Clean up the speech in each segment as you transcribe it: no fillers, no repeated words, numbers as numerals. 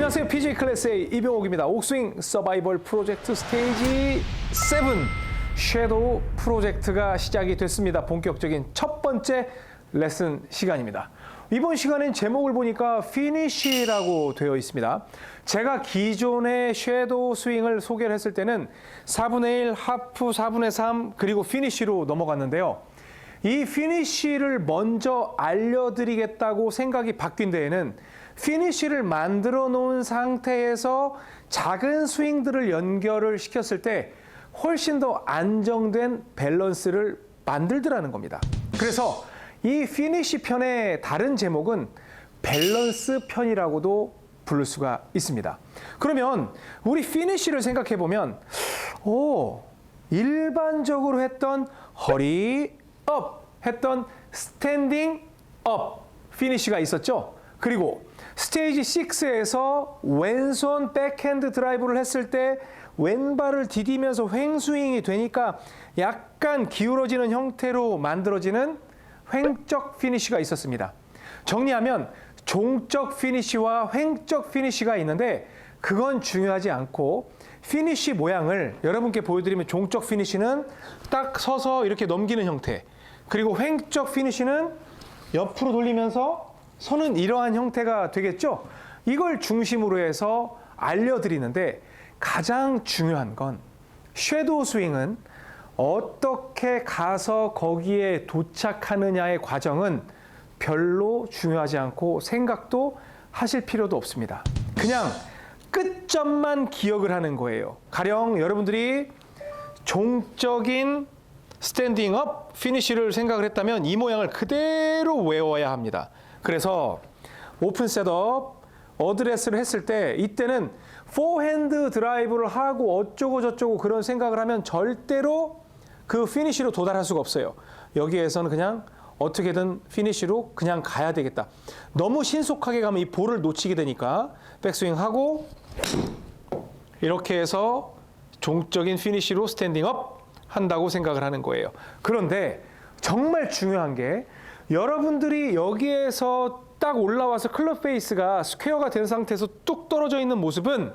안녕하세요. PJ 클래스의 이병옥입니다. 옥스윙 서바이벌 프로젝트 스테이지 7 섀도우 프로젝트가 시작이 됐습니다. 본격적인 첫 번째 레슨 시간입니다. 이번 시간엔 제목을 보니까 피니쉬라고 되어 있습니다. 제가 기존의 섀도우 스윙을 소개를 했을 때는 4분의 1, 하프 4분의 3, 그리고 피니쉬로 넘어갔는데요. 이 피니쉬를 먼저 알려드리겠다고 생각이 바뀐 데에는 피니쉬를 만들어 놓은 상태에서 작은 스윙들을 연결을 시켰을 때 훨씬 더 안정된 밸런스를 만들더라는 겁니다. 그래서 이 피니쉬 편의 다른 제목은 밸런스 편이라고도 부를 수가 있습니다. 그러면 우리 피니쉬를 생각해 보면 일반적으로 했던 허리 업 했던 스탠딩 업 피니쉬가 있었죠. 그리고 스테이지 6에서 왼손 백핸드 드라이브를 했을 때 왼발을 디디면서 횡스윙이 되니까 약간 기울어지는 형태로 만들어지는 횡적 피니쉬가 있었습니다. 정리하면 종적 피니쉬와 횡적 피니쉬가 있는데 그건 중요하지 않고 피니쉬 모양을 여러분께 보여드리면 종적 피니쉬는 딱 서서 이렇게 넘기는 형태, 그리고 횡적 피니쉬는 옆으로 돌리면서 서는 이러한 형태가 되겠죠. 이걸 중심으로 해서 알려드리는데 가장 중요한 건 섀도우 스윙은 어떻게 가서 거기에 도착하느냐의 과정은 별로 중요하지 않고 생각도 하실 필요도 없습니다. 그냥 끝점만 기억을 하는 거예요. 가령 여러분들이 종적인 스탠딩 업 피니쉬를 생각을 했다면 이 모양을 그대로 외워야 합니다. 그래서 오픈 셋업, 어드레스를 했을 때 이때는 포핸드 드라이브를 하고 어쩌고 저쩌고 그런 생각을 하면 절대로 그 피니쉬로 도달할 수가 없어요. 여기에서는 그냥 어떻게든 피니쉬로 그냥 가야 되겠다. 너무 신속하게 가면 이 볼을 놓치게 되니까 백스윙하고 이렇게 해서 종적인 피니쉬로 스탠딩 업 한다고 생각을 하는 거예요. 그런데 정말 중요한 게 여러분들이 여기에서 딱 올라와서 클럽 페이스가 스퀘어가 된 상태에서 뚝 떨어져 있는 모습은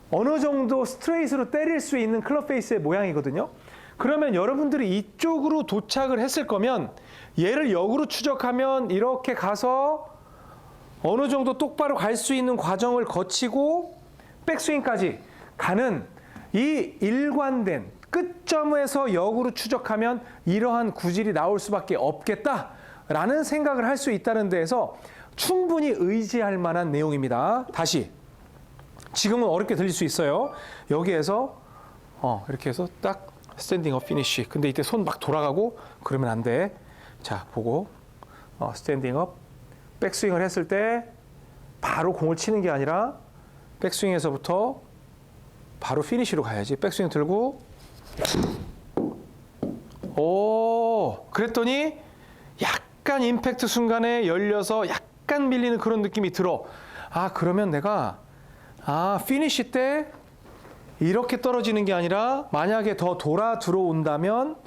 어느 정도 스트레이트로 때릴 수 있는 클럽 페이스의 모양이거든요. 그러면 여러분들이 이쪽으로 도착을 했을 거면 얘를 역으로 추적하면 이렇게 가서 어느 정도 똑바로 갈 수 있는 과정을 거치고 백스윙까지 가는 이 일관된 끝점에서 역으로 추적하면 이러한 구질이 나올 수밖에 없겠다라는 생각을 할 수 있다는 데에서 충분히 의지할 만한 내용입니다. 다시 지금은 어렵게 들릴 수 있어요. 여기에서 이렇게 해서 딱 스탠딩 업 피니쉬. 근데 이때 손 막 돌아가고 그러면 안 돼. 자, 보고 스탠딩 업 백스윙을 했을 때 바로 공을 치는 게 아니라 백스윙에서부터 바로 피니쉬로 가야지. 백스윙 들고 그랬더니 약간 임팩트 순간에 열려서 약간 밀리는 그런 느낌이 들어. 그러면 내가 피니쉬 때 이렇게 떨어지는 게 아니라 만약에 더 돌아 들어온다면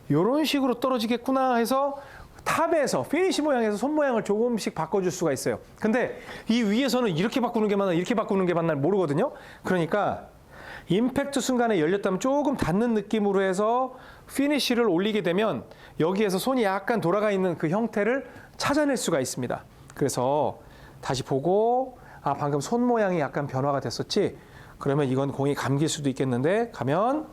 이런 식으로 떨어지겠구나 해서 탑에서 피니쉬 모양에서 손 모양을 조금씩 바꿔줄 수가 있어요. 근데 이 위에서는 이렇게 바꾸는 게 맞나 이렇게 바꾸는 게 맞나 모르거든요. 그러니까 임팩트 순간에 열렸다면 조금 닿는 느낌으로 해서 피니쉬를 올리게 되면 여기에서 손이 약간 돌아가 있는 그 형태를 찾아낼 수가 있습니다. 그래서 다시 보고 방금 손 모양이 약간 변화가 됐었지. 그러면 이건 공이 감길 수도 있겠는데 가면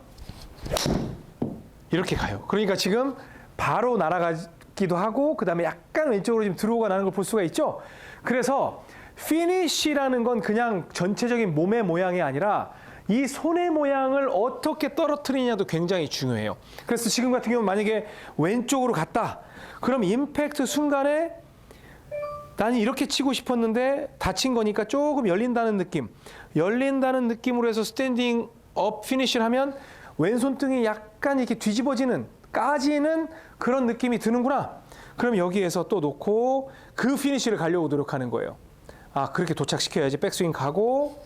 이렇게 가요. 그러니까 지금 바로 날아가기도 하고 그 다음에 약간 왼쪽으로 지금 들어오가 나는 걸 볼 수가 있죠. 그래서 피니쉬라는 건 그냥 전체적인 몸의 모양이 아니라 이 손의 모양을 어떻게 떨어뜨리냐도 굉장히 중요해요. 그래서 지금 같은 경우는 만약에 왼쪽으로 갔다. 그럼 임팩트 순간에 나는 이렇게 치고 싶었는데 다친 거니까 조금 열린다는 느낌. 열린다는 느낌으로 해서 스탠딩 업 피니쉬를 하면 왼손등이 약간 이렇게 뒤집어지는, 까지는 그런 느낌이 드는구나. 그럼 여기에서 또 놓고 그 피니쉬를 가려고 노력하는 거예요. 그렇게 도착시켜야지. 백스윙 가고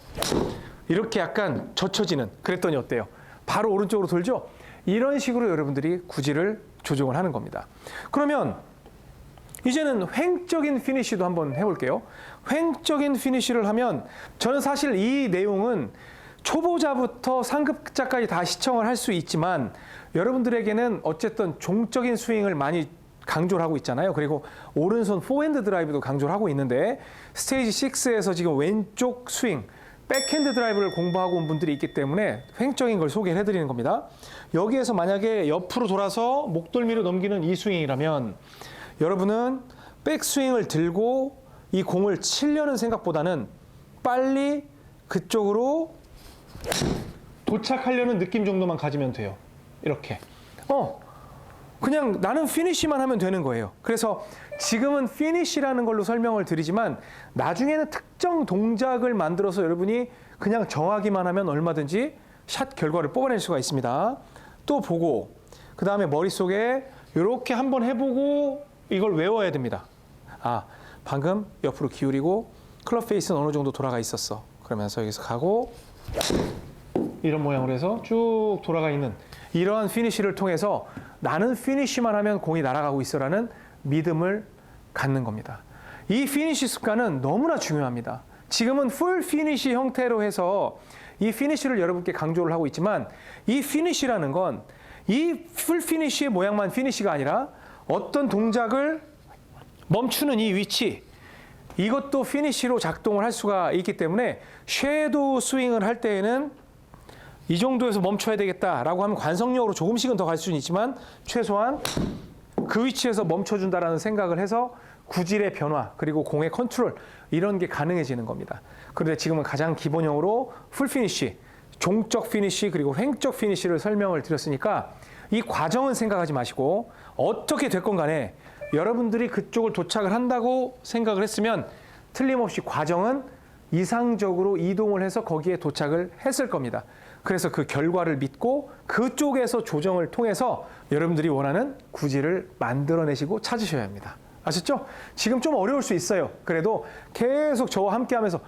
이렇게 약간 젖혀지는. 그랬더니 어때요? 바로 오른쪽으로 돌죠? 이런 식으로 여러분들이 구질을 조정을 하는 겁니다. 그러면 이제는 횡적인 피니쉬도 한번 해볼게요. 횡적인 피니쉬를 하면 저는 사실 이 내용은 초보자부터 상급자까지 다 시청을 할 수 있지만 여러분들에게는 어쨌든 종적인 스윙을 많이 강조를 하고 있잖아요. 그리고 오른손 포핸드 드라이브도 강조를 하고 있는데 스테이지 6에서 지금 왼쪽 스윙, 백핸드 드라이브를 공부하고 온 분들이 있기 때문에 횡적인 걸 소개를 해드리는 겁니다. 여기에서 만약에 옆으로 돌아서 목덜미로 넘기는 이 스윙이라면 여러분은 백스윙을 들고 이 공을 치려는 생각보다는 빨리 그쪽으로 도착하려는 느낌 정도만 가지면 돼요. 이렇게. 그냥 나는 피니쉬만 하면 되는 거예요. 그래서 지금은 피니쉬라는 걸로 설명을 드리지만 나중에는 특정 동작을 만들어서 여러분이 그냥 정하기만 하면 얼마든지 샷 결과를 뽑아낼 수가 있습니다. 또 보고 그 다음에 머릿속에 이렇게 한번 해보고 이걸 외워야 됩니다. 방금 옆으로 기울이고 클럽 페이스는 어느 정도 돌아가 있었어. 그러면서 여기서 가고 이런 모양으로 해서 쭉 돌아가 있는 이러한 피니쉬를 통해서 나는 피니쉬만 하면 공이 날아가고 있어라는 믿음을 갖는 겁니다. 이 피니쉬 습관은 너무나 중요합니다. 지금은 풀 피니쉬 형태로 해서 이 피니쉬를 여러분께 강조를 하고 있지만 이 피니쉬라는 건 이 풀 피니쉬의 모양만 피니쉬가 아니라 어떤 동작을 멈추는 이 위치 이것도 피니쉬로 작동을 할 수가 있기 때문에 섀도우 스윙을 할 때에는 이 정도에서 멈춰야 되겠다라고 하면 관성력으로 조금씩은 더 갈 수는 있지만 최소한 그 위치에서 멈춰준다라는 생각을 해서 구질의 변화 그리고 공의 컨트롤 이런 게 가능해지는 겁니다. 그런데 지금은 가장 기본형으로 풀 피니쉬, 종적 피니쉬 그리고 횡적 피니쉬를 설명을 드렸으니까 이 과정은 생각하지 마시고 어떻게 됐건 간에 여러분들이 그쪽을 도착을 한다고 생각을 했으면 틀림없이 과정은 이상적으로 이동을 해서 거기에 도착을 했을 겁니다. 그래서 그 결과를 믿고 그쪽에서 조정을 통해서 여러분들이 원하는 구질을 만들어내시고 찾으셔야 합니다. 아셨죠? 지금 좀 어려울 수 있어요. 그래도 계속 저와 함께 하면서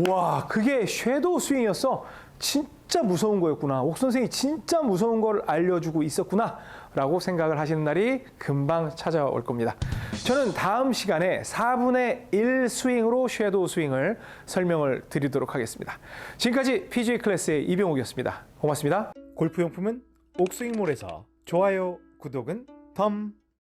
와, 그게 섀도우 스윙이었어? 진짜 무서운 거였구나. 옥 선생이 진짜 무서운 걸 알려주고 있었구나. 라고 생각을 하시는 날이 금방 찾아올 겁니다. 저는 다음 시간에 4분의 1 스윙으로 섀도우 스윙을 설명을 드리도록 하겠습니다. 지금까지 PGA 클래스의 이병욱이었습니다. 고맙습니다. 골프용품은 옥스윙몰에서 좋아요, 구독은 덤.